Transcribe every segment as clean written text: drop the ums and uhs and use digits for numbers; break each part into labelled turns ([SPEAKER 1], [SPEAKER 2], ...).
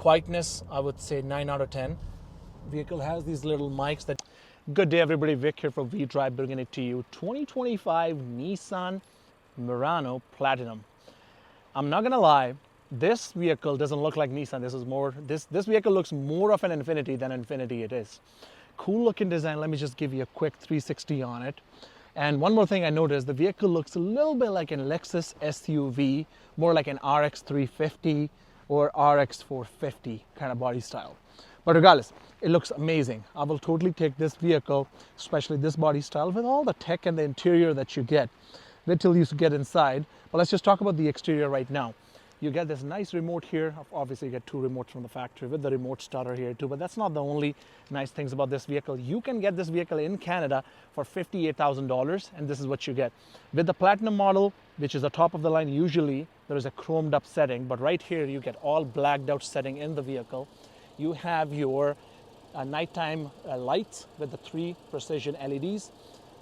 [SPEAKER 1] Quietness, I would say 9 out of 10. Vehicle has these little mics that... Good day everybody, Vic here for V-Drive, bringing it to you. 2025 Nissan Murano Platinum. I'm not gonna lie, this vehicle doesn't look like Nissan. This vehicle looks more of an Infiniti than Infiniti it is. Cool looking design. Let me just give you a quick 360 on it. And one more thing I noticed, the vehicle looks a little bit like an Lexus SUV, more like an RX 350 or RX 450 kind of body style. But regardless, it looks amazing. I will totally take this vehicle, especially this body style, with all the tech and the interior that you get. Wait till you get inside. But let's just talk about the exterior right now. You get this nice remote here. Obviously, you get two remotes from the factory with the remote starter here too. But that's not the only nice things about this vehicle. You can get this vehicle in Canada for $58,000, and this is what you get. With the Platinum model, which is the top of the line, usually there is a chromed up setting. But right here, you get all blacked out setting in the vehicle. You have your nighttime lights with the 3 precision LEDs.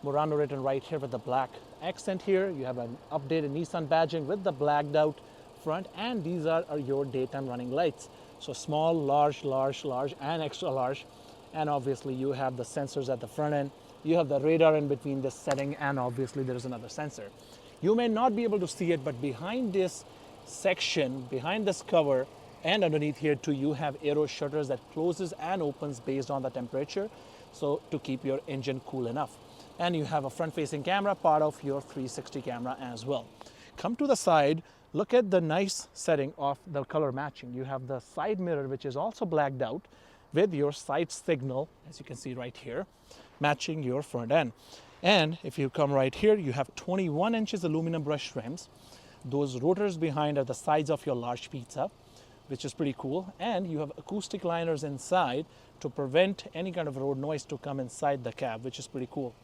[SPEAKER 1] Murano written right here with the black accent here. You have an updated Nissan badging with the blacked out front, and these are your daytime running lights. So small, large, and extra large. And obviously you have the sensors at the front end. You have the radar in between this setting, and obviously there is another sensor. You may not be able to see it, but behind this section, behind this cover, and underneath here too, you have aero shutters that closes and opens based on the temperature, so to keep your engine cool enough. And you have a front-facing camera, part of your 360 camera as well. Come to the side, look at the nice setting of the color matching. You have the side mirror, which is also blacked out with your side signal, as you can see right here, matching your front end. And if you come right here, you have 21 inches aluminum brush rims. Those rotors behind are the sides of your large pizza, which is pretty cool. And you have acoustic liners inside to prevent any kind of road noise to come inside the cab, which is pretty cool.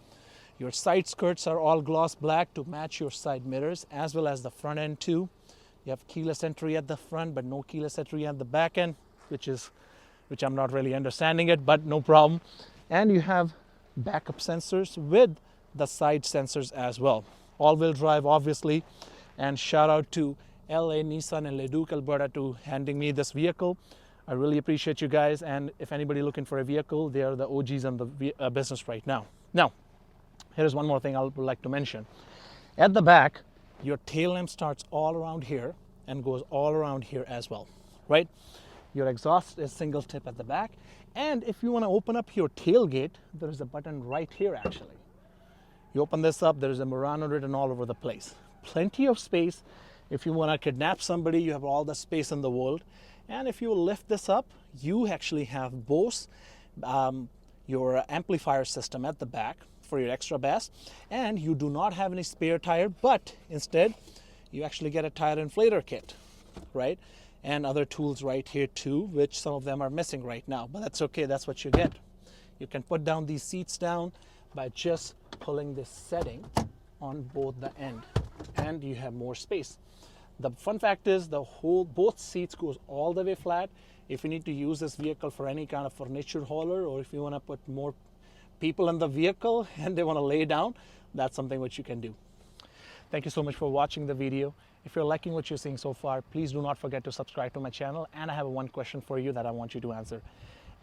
[SPEAKER 1] Your side skirts are all gloss black to match your side mirrors, as well as the front end too. You have keyless entry at the front, but no keyless entry at the back end, which I'm not really understanding it, but no problem. And you have backup sensors with the side sensors as well. All-wheel drive, obviously. And shout out to LA Nissan and Leduc, Alberta, to handing me this vehicle. I really appreciate you guys. And if anybody looking for a vehicle, they are the OGs in the business right now. Now, here's one more thing I would like to mention. At the back, your tail lamp starts all around here and goes all around here as well, right? Your exhaust is single tip at the back. And if you want to open up your tailgate, there is a button right here actually. You open this up, there is a Murano written all over the place. Plenty of space. If you want to kidnap somebody, you have all the space in the world. And if you lift this up, you actually have Bose, your amplifier system at the back for your extra bass, and you do not have any spare tire, but instead you actually get a tire inflator kit, right? And other tools right here too, which some of them are missing right now, but that's okay, that's what you get. You can put down these seats down by just pulling this setting on both the end, and you have more space. The fun fact is both seats goes all the way flat. If you need to use this vehicle for any kind of furniture hauler, or if you want to put more people in the vehicle and they want to lay down, that's something which you can do. Thank you so much for watching the video. If you're liking what you're seeing so far, please do not forget to subscribe to my channel. And I have one question for you that I want you to answer.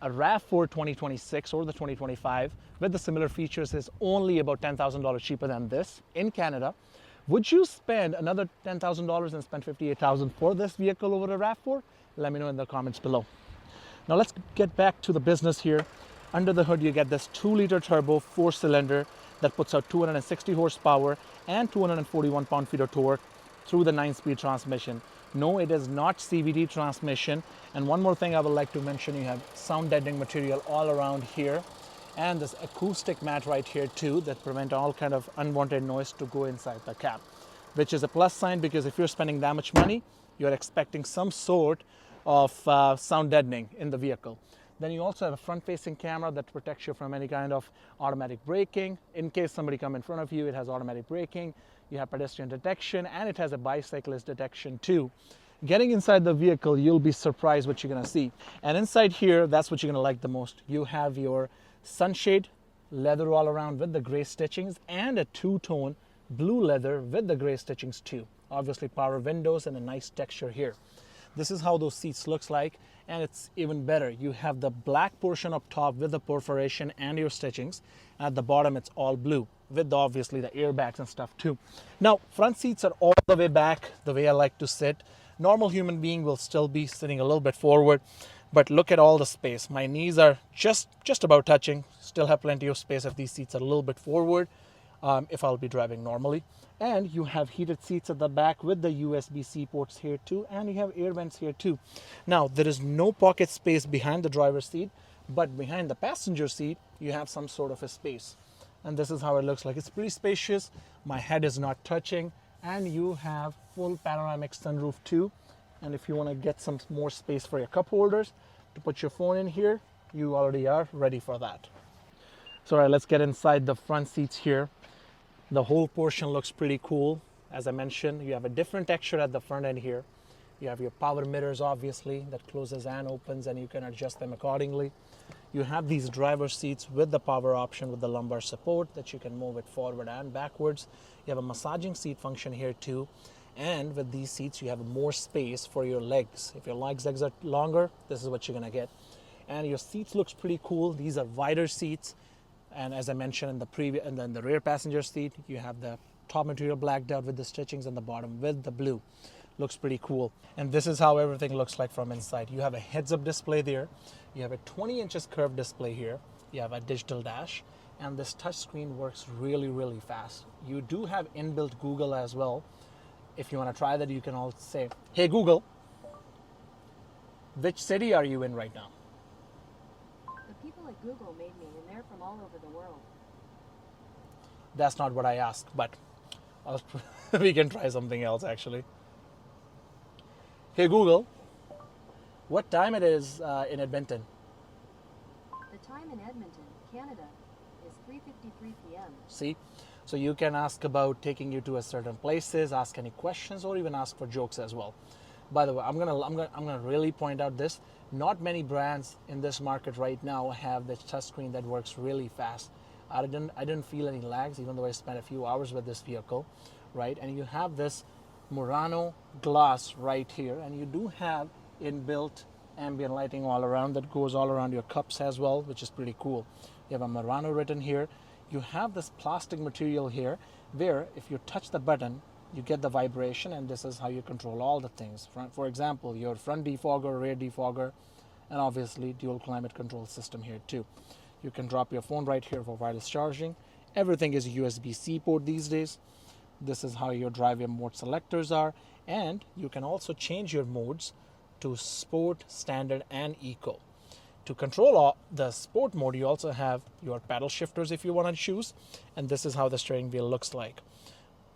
[SPEAKER 1] A RAV4 2026 or the 2025 with the similar features is only about $10,000 cheaper than this in Canada. Would you spend another $10,000 and spend $58,000 for this vehicle over a RAV4? Let me know in the comments below. Now let's get back to the business here. Under the hood, you get this 2-liter turbo 4-cylinder that puts out 260 horsepower and 241 pound-feet of torque through the 9-speed transmission. No, it is not CVT transmission. And one more thing I would like to mention, you have sound deadening material all around here, and this acoustic mat right here too that prevent all kind of unwanted noise to go inside the cab, which is a plus sign, because if you're spending that much money, you're expecting some sort of sound deadening in the vehicle. Then you also have a front-facing camera that protects you from any kind of automatic braking. In case somebody come in front of you, it has automatic braking. You have pedestrian detection, and it has a bicyclist detection too. Getting inside the vehicle, you'll be surprised what you're gonna see. And inside here, that's what you're gonna like the most. You have your sunshade, leather all around with the gray stitchings, and a two-tone blue leather with the gray stitchings too. Obviously power windows and a nice texture here. This is how those seats looks like, and it's even better. You have the black portion up top with the perforation and your stitchings. At the bottom, it's all blue with obviously the airbags and stuff too. Now, front seats are all the way back, the way I like to sit. Normal human being will still be sitting a little bit forward, but look at all the space. My knees are just about touching. Still have plenty of space if these seats are a little bit forward, if I'll be driving normally. And you have heated seats at the back with the USB-C ports here too, and you have air vents here too. Now, there is no pocket space behind the driver's seat, but behind the passenger seat, you have some sort of a space. And this is how it looks like. It's pretty spacious. My head is not touching, and you have full panoramic sunroof too. And if you want to get some more space for your cup holders to put your phone in here, you already are ready for that. So all right, let's get inside the front seats here. The whole portion looks pretty cool. As I mentioned, you have a different texture at the front end here. You have your power mirrors, obviously, that closes and opens, and you can adjust them accordingly. You have these driver seats with the power option with the lumbar support that you can move it forward and backwards. You have a massaging seat function here too. And with these seats, you have more space for your legs. If your legs are longer, this is what you're gonna get. And your seats looks pretty cool. These are wider seats. And as I mentioned in the previous, and then the rear passenger seat, you have the top material blacked out with the stitchings and the bottom with the blue. Looks pretty cool. And this is how everything looks like from inside. You have a heads-up display there. You have a 20 inches curved display here. You have a digital dash, and this touch screen works really fast. You do have inbuilt Google as well. If you want to try that, you can also say, "Hey Google, which city are you in right now?"
[SPEAKER 2] The people at Google made me, and they're from all over the world.
[SPEAKER 1] That's not what I asked, but we can try something else actually. Hey Google, what time it is in Edmonton?
[SPEAKER 2] The time in Edmonton, Canada, is 3:53 p.m.
[SPEAKER 1] See? So you can ask about taking you to a certain places, ask any questions, or even ask for jokes as well. By the way, I'm gonna really point out this. Not many brands in this market right now have this touchscreen that works really fast. I didn't feel any lags, even though I spent a few hours with this vehicle, right? And you have this Murano glass right here, and you do have inbuilt ambient lighting all around that goes all around your cups as well, which is pretty cool. You have a Murano written here. You have this plastic material here where if you touch the button, you get the vibration, and this is how you control all the things. For example, your front defogger, rear defogger, and obviously dual climate control system here too. You can drop your phone right here for wireless charging. Everything is USB-C port these days. This is how your drive mode selectors are, and you can also change your modes to sport, standard, and eco. To control the sport mode, you also have your paddle shifters if you want to choose, and this is how the steering wheel looks like.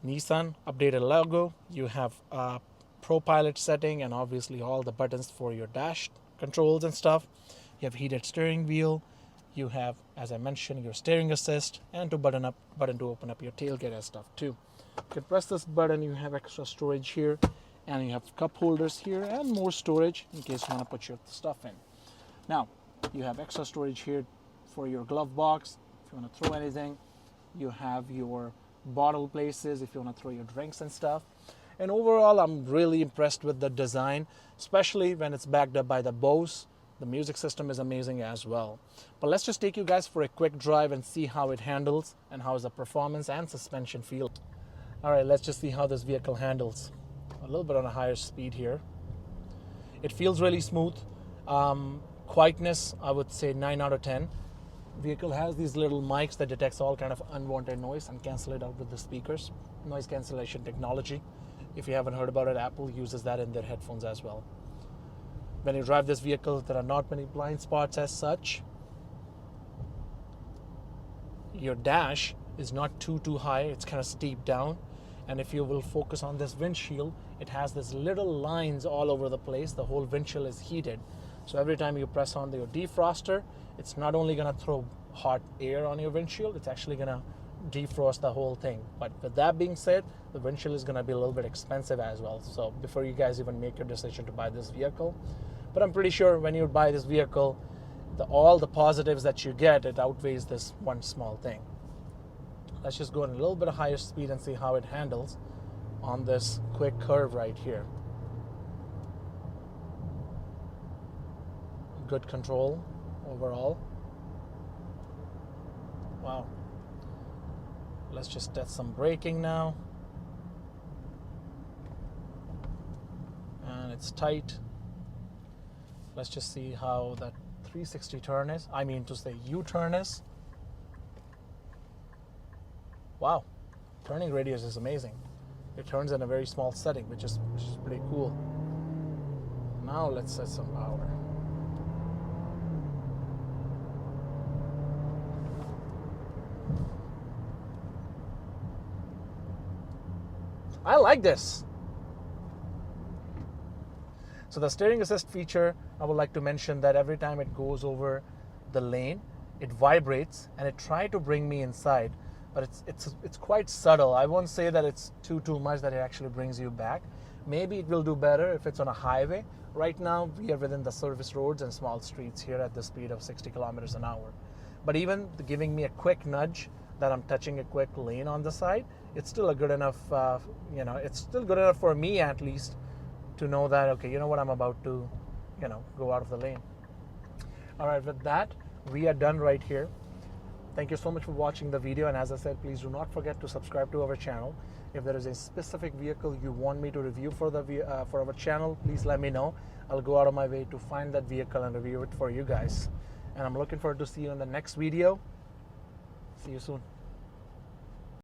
[SPEAKER 1] Nissan updated logo. You have a Pro Pilot setting, and obviously all the buttons for your dash controls and stuff. You have heated steering wheel. You have, as I mentioned, your steering assist, and to button to open up your tailgate and stuff too. You can press this button, you have extra storage here, and you have cup holders here and more storage in case you want to put your stuff in. Now, you have extra storage here for your glove box. If you want to throw anything, you have your bottle places if you want to throw your drinks and stuff. And overall, I'm really impressed with the design, especially when it's backed up by the Bose. The music system is amazing as well. But let's just take you guys for a quick drive and see how it handles and how the performance and suspension feel. All right, let's just see how this vehicle handles. A little bit on a higher speed here. It feels really smooth. Quietness, I would say 9 out of 10. Vehicle has these little mics that detects all kind of unwanted noise and cancel it out with the speakers. Noise cancellation technology. If you haven't heard about it, Apple uses that in their headphones as well. When you drive this vehicle, there are not many blind spots as such. Your dash is not too high, it's kind of steep down. And if you will focus on this windshield, it has these little lines all over the place. The whole windshield is heated. So every time you press on your defroster, it's not only gonna throw hot air on your windshield, it's actually gonna defrost the whole thing. But with that being said, the windshield is gonna be a little bit expensive as well. So before you guys even make your decision to buy this vehicle, but I'm pretty sure when you buy this vehicle, all the positives that you get, it outweighs this one small thing. Let's just go at a little bit of higher speed and see how it handles on this quick curve right here. good control overall. Wow. Let's just test some braking now. And it's tight. Let's just see how that 360 turn is. I mean to say U-turn is. Wow. Turning radius is amazing. It turns in a very small setting, which is pretty cool. Now let's set some power. I like this. So the steering assist feature, I would like to mention that every time it goes over the lane, it vibrates and it tried to bring me inside, but it's quite subtle. I won't say that it's too much that it actually brings you back. Maybe it will do better if it's on a highway. Right now we are within the service roads and small streets here at the speed of 60 kilometers an hour. But even giving me a quick nudge that I'm touching a quick lane on the side, it's still a good enough, it's still good enough for me at least to know that, okay, you know what, I'm about to, go out of the lane. All right, with that, we are done right here. Thank you so much for watching the video. And as I said, please do not forget to subscribe to our channel. If there is a specific vehicle you want me to review for our channel, please let me know. I'll go out of my way to find that vehicle and review it for you guys. And I'm looking forward to see you in the next video. See you soon.